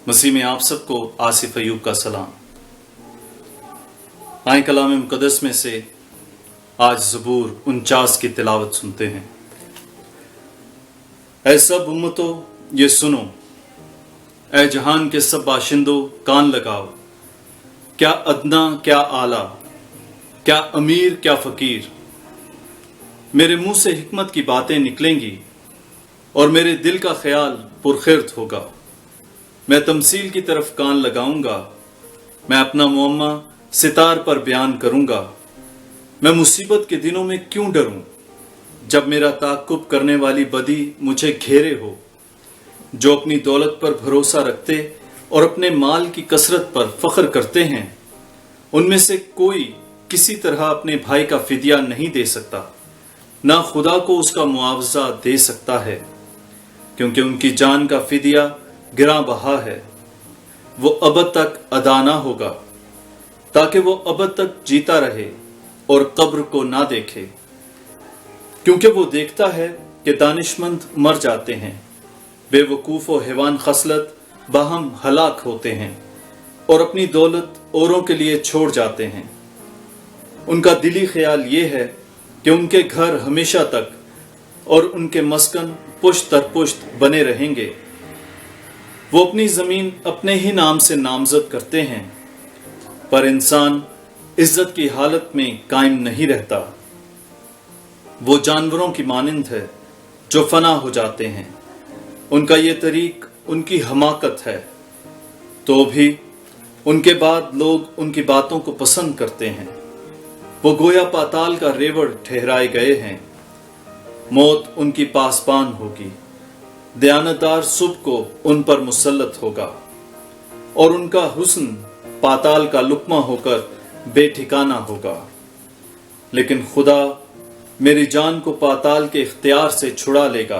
मसीह में आप सबको आसिफ अयूब का सलाम। आए कलाम मुकद्दस में से आज ज़बूर 49 की तिलावत सुनते हैं। ऐ सब उम्मतों ये सुनो, ऐ जहान के सब बाशिंदों कान लगाओ। क्या अदना क्या आला, क्या अमीर क्या फ़कीर, मेरे मुंह से हिकमत की बातें निकलेंगी और मेरे दिल का ख्याल पुरखिर्द होगा। मैं तमसील की तरफ कान लगाऊंगा, मैं अपना मुअम्मा सितार पर बयान करूंगा। मैं मुसीबत के दिनों में क्यों डरूं, जब मेरा ताक़ुब करने वाली बदी मुझे घेरे हो। जो अपनी दौलत पर भरोसा रखते और अपने माल की कसरत पर फख्र करते हैं, उनमें से कोई किसी तरह अपने भाई का फिदिया नहीं दे सकता, ना खुदा को उसका मुआवजा दे सकता है, क्योंकि उनकी जान का फिदिया गिरा बहा है। वो अबद तक अदा ना होगा, ताकि वो अबद तक जीता रहे और कब्र को ना देखे, क्योंकि वो देखता है कि दानिशमंद मर जाते हैं, बेवकूफ़ व हैवान खसलत बाहम हलाक होते हैं और अपनी दौलत औरों के लिए छोड़ जाते हैं। उनका दिली ख्याल ये है कि उनके घर हमेशा तक और उनके मस्कन पुश्त दर पुश्त बने रहेंगे। वो अपनी ज़मीन अपने ही नाम से नामजद करते हैं, पर इंसान इज्जत की हालत में कायम नहीं रहता। वो जानवरों की मानिंद है जो फना हो जाते हैं, उनका ये तरीक उनकी हमाकत है, तो भी उनके बाद लोग उनकी बातों को पसंद करते हैं। वो गोया पाताल का रेवड़ ठहराए गए हैं, मौत उनकी पासबान होगी। दयानतदार सुबह को उन पर मुसल्लत होगा और उनका हुस्न पाताल का लुकमा होकर बेठिकाना होगा। लेकिन खुदा मेरी जान को पाताल के इख्तियार से छुड़ा लेगा,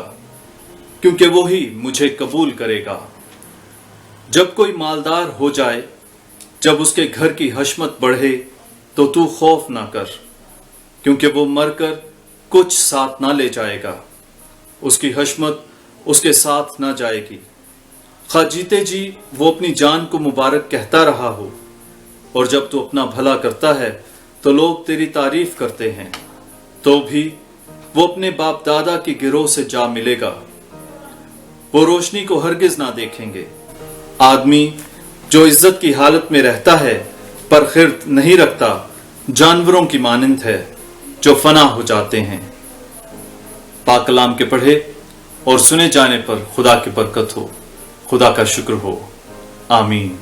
क्योंकि वो ही मुझे कबूल करेगा। जब कोई मालदार हो जाए, जब उसके घर की हशमत बढ़े, तो तू खौफ ना कर, क्योंकि वो मरकर कुछ साथ ना ले जाएगा। उसकी हशमत उसके साथ ना जाएगी। खा जीते जी वो अपनी जान को मुबारक कहता रहा हो, और जब तू अपना भला करता है तो लोग तेरी तारीफ करते हैं, तो भी वो अपने बाप दादा की गिरोह से जा मिलेगा। वो रोशनी को हरगिज ना देखेंगे। आदमी जो इज्जत की हालत में रहता है पर खिर्द नहीं रखता, जानवरों की मानिंद है जो फना हो जाते हैं। पाक कलाम के पढ़े और सुने जाने पर खुदा की बरकत हो, खुदा का शुक्र हो। आमीन।